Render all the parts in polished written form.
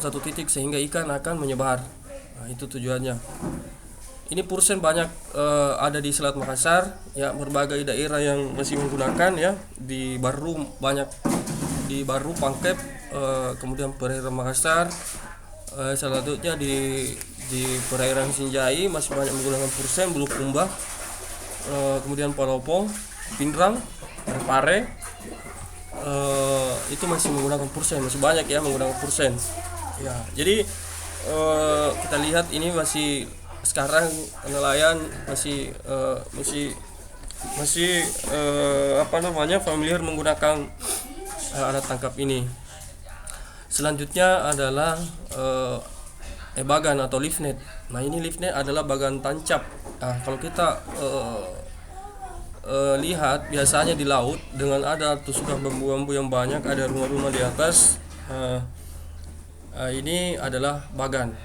satu titik sehingga ikan akan menyebar. Nah, itu tujuannya. Ini pursen banyak ada di Selat Makassar ya, berbagai daerah yang masih menggunakan ya. Di Baru banyak, di Baru, Pangkep, kemudian perairan Makassar, selanjutnya di perairan Sinjai masih banyak menggunakan pursen, Bulukumba, kemudian Palopo, Pindrang, Pare, itu masih menggunakan pursen, masih banyak ya menggunakan pursen. Ya, jadi kita lihat ini masih sekarang nelayan masih familiar menggunakan alat tangkap ini. Selanjutnya adalah bagan atau lift net. Nah, ini lift net adalah bagan tancap. Nah, kalau kita lihat biasanya di laut dengan ada tusuk bambu-bambu yang banyak, ada rumah-rumah di atas. Ini adalah bagan.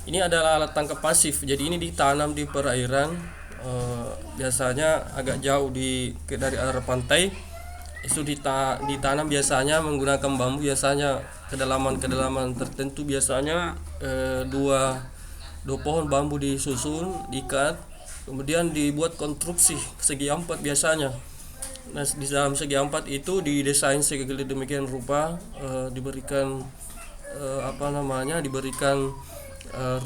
Ini adalah alat tangkap pasif. Jadi ini ditanam di perairan, biasanya agak jauh dari arah pantai. Itu ditanam biasanya menggunakan bambu, biasanya kedalaman tertentu, biasanya dua pohon bambu disusun, diikat, kemudian dibuat konstruksi segi empat biasanya. Nah, di dalam segi empat itu didesain sedemikian rupa, diberikan diberikan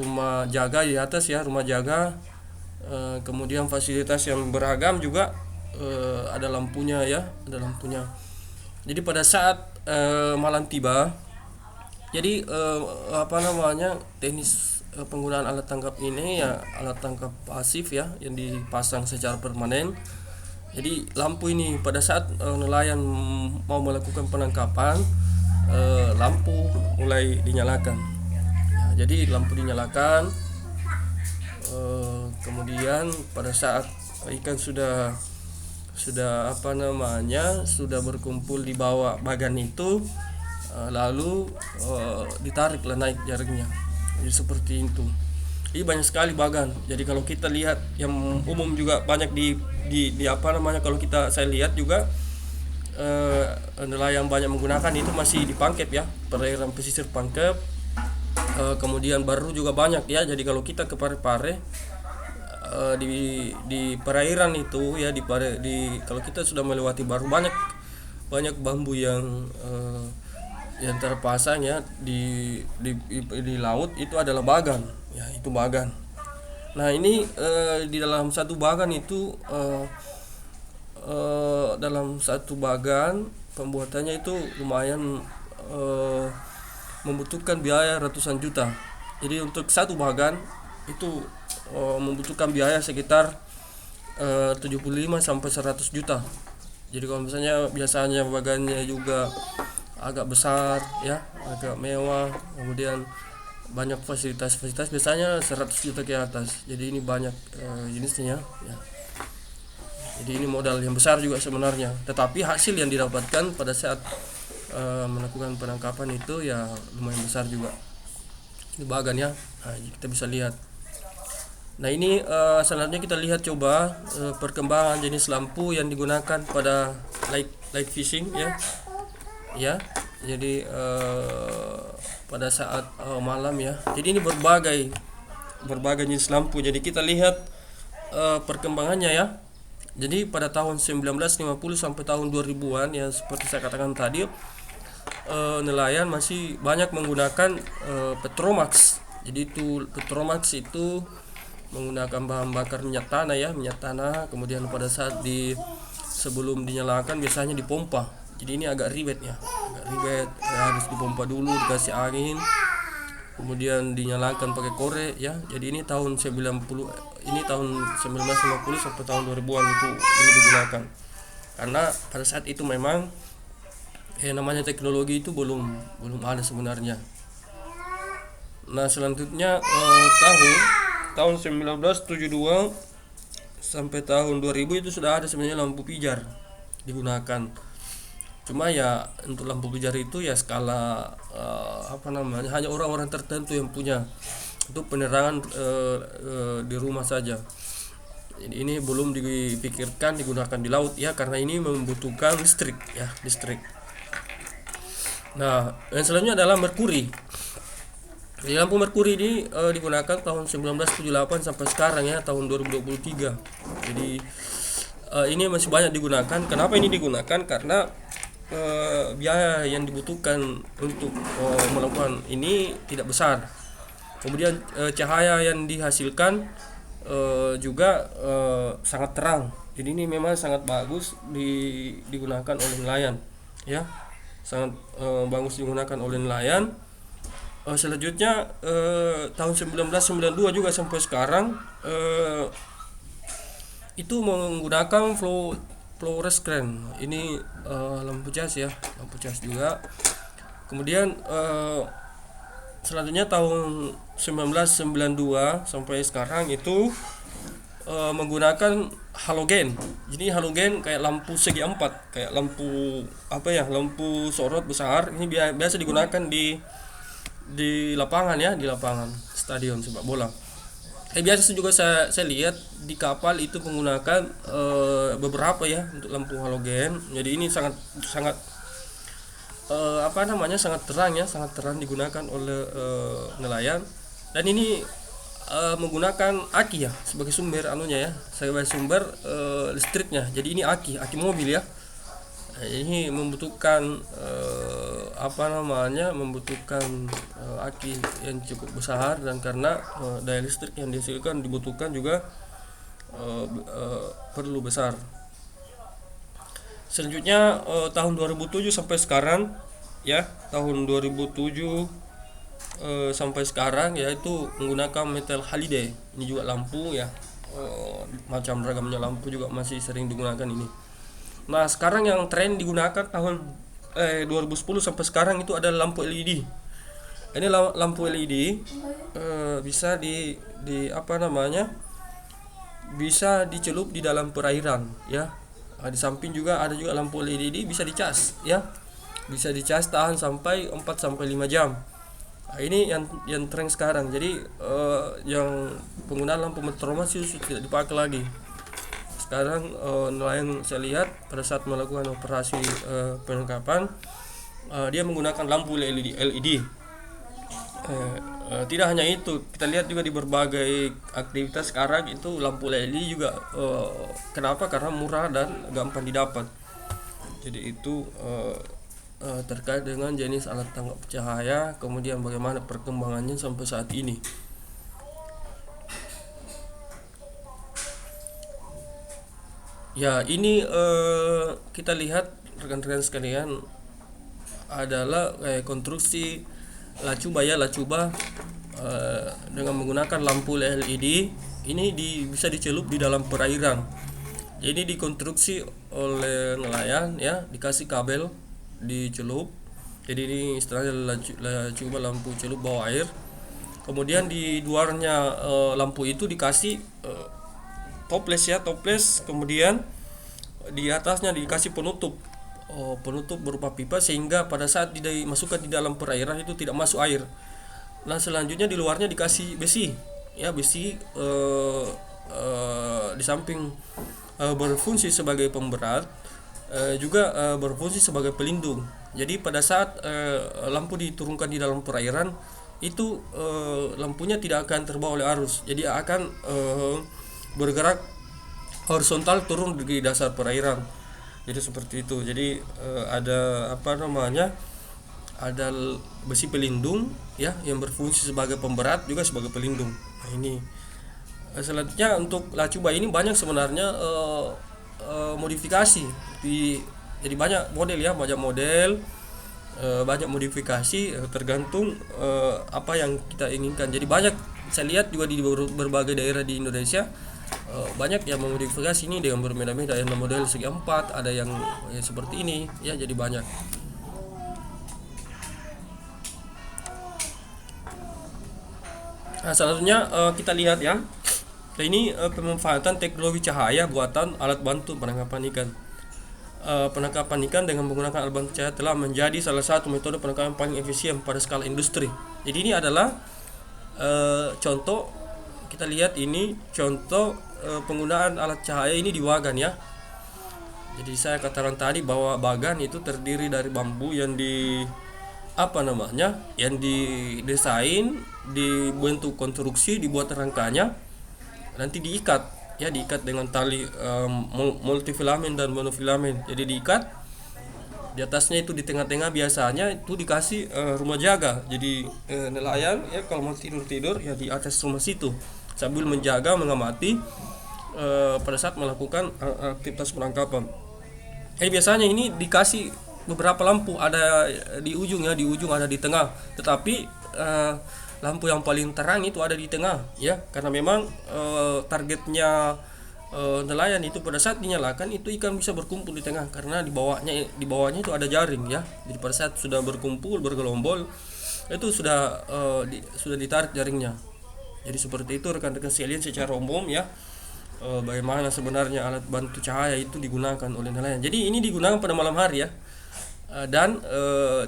rumah jaga di atas ya, rumah jaga, kemudian fasilitas yang beragam juga, ada lampunya ya, ada lampunya. Jadi pada saat malam tiba, jadi teknis penggunaan alat tangkap ini ya alat tangkap pasif ya, yang dipasang secara permanen. Jadi lampu ini pada saat nelayan mau melakukan penangkapan, lampu mulai dinyalakan ya, jadi lampu dinyalakan, kemudian pada saat ikan sudah berkumpul di bawah bagan itu, lalu ditariklah naik jaringnya. Jadi seperti itu. Ini banyak sekali bagan. Jadi kalau kita lihat yang umum juga banyak kalau saya lihat juga nelayan banyak menggunakan itu masih di Pangkep ya, perairan pesisir Pangkep. Kemudian Baru juga banyak ya. Jadi kalau kita ke Pare-Pare, di perairan itu ya, kalau kita sudah melewati Baru, banyak bambu yang terpasang ya di laut, itu adalah bagan ya, itu bagan. Nah, ini di dalam satu bagan itu, dalam satu bagan pembuatannya itu lumayan membutuhkan biaya ratusan juta. Jadi untuk satu bagan itu membutuhkan biaya sekitar 75 sampai 100 juta. Jadi kalau misalnya biasanya bagannya juga agak besar ya, agak mewah, kemudian banyak fasilitas biasanya 100 juta ke atas. Jadi ini banyak jenisnya ya. Jadi ini modal yang besar juga sebenarnya, tetapi hasil yang didapatkan pada saat melakukan penangkapan itu ya lumayan besar juga. Ini bagan ya. Nah, kita bisa lihat. Nah, ini selanjutnya kita lihat coba perkembangan jenis lampu yang digunakan pada light fishing ya. Ya. Jadi pada saat malam ya. Jadi ini berbagai jenis lampu. Jadi kita lihat perkembangannya ya. Jadi pada tahun 1950 sampai tahun 2000-an ya, seperti saya katakan tadi, nelayan masih banyak menggunakan Petromax. Jadi Petromax itu menggunakan bahan bakar minyak tanah, kemudian pada saat sebelum dinyalakan biasanya dipompa. Jadi ini agak ribet ya, harus dipompa dulu, dikasih angin, kemudian dinyalakan pakai korek ya. Jadi ini tahun 1950 sampai tahun 2000-an itu ini digunakan. Karena pada saat itu memang namanya teknologi itu belum ada sebenarnya. Nah, selanjutnya tahun 1972 sampai tahun 2000 itu sudah ada sebenarnya lampu pijar digunakan. Cuma ya untuk lampu pijar itu ya skala hanya orang-orang tertentu yang punya, untuk penerangan di rumah saja. Ini belum dipikirkan digunakan di laut ya, karena ini membutuhkan listrik. Nah, yang selanjutnya adalah merkuri. Jadi lampu merkuri ini digunakan tahun 1978 sampai sekarang ya, tahun 2023. Jadi ini masih banyak digunakan. Kenapa ini digunakan? Karena biaya yang dibutuhkan untuk melakukan ini tidak besar. Kemudian cahaya yang dihasilkan juga sangat terang. Jadi ini memang sangat bagus digunakan oleh nelayan, ya, sangat bagus digunakan oleh nelayan. Selanjutnya tahun 1992 juga sampai sekarang itu menggunakan fluorescent. Ini lampu cas ya, lampu cas juga. Kemudian selanjutnya tahun 1992 sampai sekarang itu menggunakan halogen. Jadi halogen kayak lampu segi empat, kayak lampu apa ya, lampu sorot besar. Ini biasa digunakan di lapangan ya, di lapangan stadion sepak bola. Biasa juga saya lihat di kapal itu menggunakan beberapa ya untuk lampu halogen. Jadi ini sangat sangat sangat terang ya, sangat terang digunakan oleh nelayan. Dan ini menggunakan aki ya sebagai sumber anunya ya, sebagai sumber listriknya. Jadi ini aki mobil ya. Ini membutuhkan membutuhkan aki yang cukup besar, dan karena daya listrik yang dihasilkan dibutuhkan juga perlu besar. Selanjutnya tahun 2007 sampai sekarang ya, tahun 2007 sampai sekarang yaitu menggunakan metal halide. Ini juga lampu ya, macam ragamnya lampu juga masih sering digunakan ini. Nah, sekarang yang tren digunakan tahun 2010 sampai sekarang itu ada lampu LED. Ini lampu LED bisa bisa dicelup di dalam perairan ya. Di samping juga ada juga lampu LED bisa dicas ya. Bisa dicas tahan sampai 4 sampai 5 jam. Nah, ini yang tren sekarang. Jadi yang penggunaan lampu metromas itu tidak dipakai lagi. Sekarang nelayan saya lihat pada saat melakukan operasi penangkapan dia menggunakan lampu LED. Tidak hanya itu, kita lihat juga di berbagai aktivitas sekarang itu lampu LED juga. Kenapa? Karena murah dan gampang didapat. Jadi itu terkait dengan jenis alat tangkap cahaya, kemudian bagaimana perkembangannya sampai saat ini. Ya, ini kita lihat rekan-rekan sekalian adalah konstruksi lacuba dengan menggunakan lampu LED. Ini bisa dicelup di dalam perairan. Jadi dikonstruksi oleh nelayan ya, dikasih kabel dicelup. Jadi ini istilahnya lacuba, lampu celup bawah air. Kemudian di luarnya lampu itu dikasih toples, kemudian di atasnya dikasih penutup berupa pipa, sehingga pada saat dimasukkan di dalam perairan itu tidak masuk air. Nah, selanjutnya di luarnya dikasih besi ya, di samping berfungsi sebagai pemberat juga berfungsi sebagai pelindung. Jadi pada saat lampu diturunkan di dalam perairan itu lampunya tidak akan terbawa oleh arus, jadi akan bergerak horizontal turun di dasar perairan. Jadi seperti itu. Jadi ada ada besi pelindung ya, yang berfungsi sebagai pemberat juga sebagai pelindung. Nah, ini selanjutnya untuk lacuba ini banyak sebenarnya modifikasi jadi banyak model ya, banyak modifikasi tergantung apa yang kita inginkan. Jadi banyak saya lihat juga di berbagai daerah di Indonesia banyak yang memodifikasi ini dengan berbeda-beda. Yang model segi empat, ada yang seperti ini ya, jadi banyak. Nah, selanjutnya kita lihat ya. Nah, ini pemanfaatan teknologi cahaya buatan alat bantu penangkapan ikan. Penangkapan ikan dengan menggunakan alat bantu cahaya telah menjadi salah satu metode penangkapan paling efisien pada skala industri. Jadi ini adalah contoh, kita lihat ini contoh penggunaan alat cahaya ini di Bagan ya. Jadi saya katakan tadi bahwa Bagan itu terdiri dari bambu yang apa namanya, yang didesain, dibentuk konstruksi, dibuat rangkanya, nanti diikat, ya diikat dengan tali multifilamen dan monofilamen. Jadi diikat di atasnya, itu di tengah-tengah biasanya itu dikasih rumah jaga. Jadi nelayan ya kalau mau tidur ya di atas rumah situ sambil menjaga, mengamati pada saat melakukan aktivitas penangkapan. Biasanya ini dikasih beberapa lampu, ada di ujung ya, di ujung ada di tengah. Tetapi lampu yang paling terang itu ada di tengah ya, karena memang targetnya nelayan itu pada saat dinyalakan itu ikan bisa berkumpul di tengah, karena di bawahnya itu ada jaring ya. Jadi pada saat sudah berkumpul bergelombol itu sudah ditarik jaringnya. Jadi seperti itu rekan-rekan sekalian secara umum ya, bagaimana sebenarnya alat bantu cahaya itu digunakan oleh nelayan. Jadi ini digunakan pada malam hari ya, dan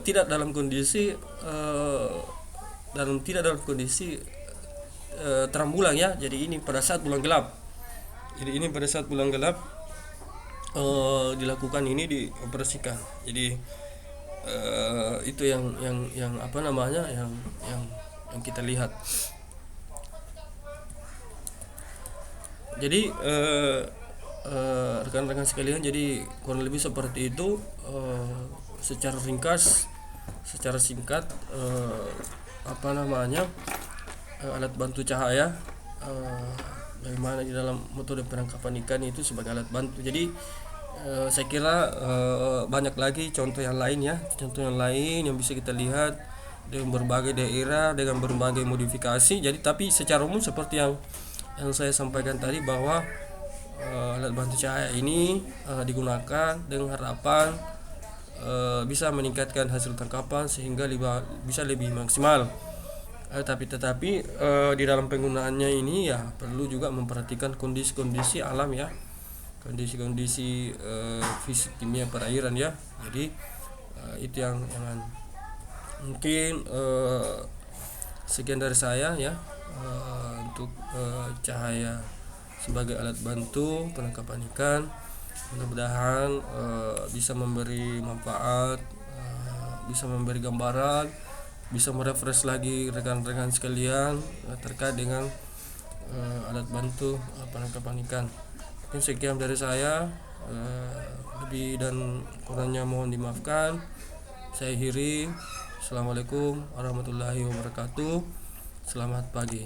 tidak dalam kondisi terang bulan ya. Jadi ini pada saat bulan gelap. Dilakukan ini, dioperasikan. Jadi itu yang apa namanya, yang kita lihat. Jadi rekan-rekan sekalian, jadi kurang lebih seperti itu, secara ringkas, secara singkat, apa namanya, alat bantu cahaya, bagaimana di dalam metode penangkapan ikan itu sebagai alat bantu. Jadi saya kira banyak lagi contoh yang lain ya, yang bisa kita lihat dengan berbagai daerah, dengan berbagai modifikasi. Jadi tapi secara umum seperti yang saya sampaikan tadi, bahwa alat bantu cahaya ini digunakan dengan harapan bisa meningkatkan hasil tangkapan sehingga bisa lebih maksimal. Tetapi di dalam penggunaannya ini ya perlu juga memperhatikan kondisi-kondisi alam ya, kondisi-kondisi fisik kimia perairan ya. Jadi itu yang mungkin sekian dari saya ya, untuk cahaya sebagai alat bantu penangkapan ikan. Mudah-mudahan bisa memberi manfaat, bisa memberi gambaran, bisa merefresh lagi rekan-rekan sekalian terkait dengan alat bantu penangkapan ikan. Mungkin sekian dari saya, lebih dan kurangnya mohon dimaafkan. Saya akhiri. Assalamualaikum warahmatullahi wabarakatuh. Selamat pagi.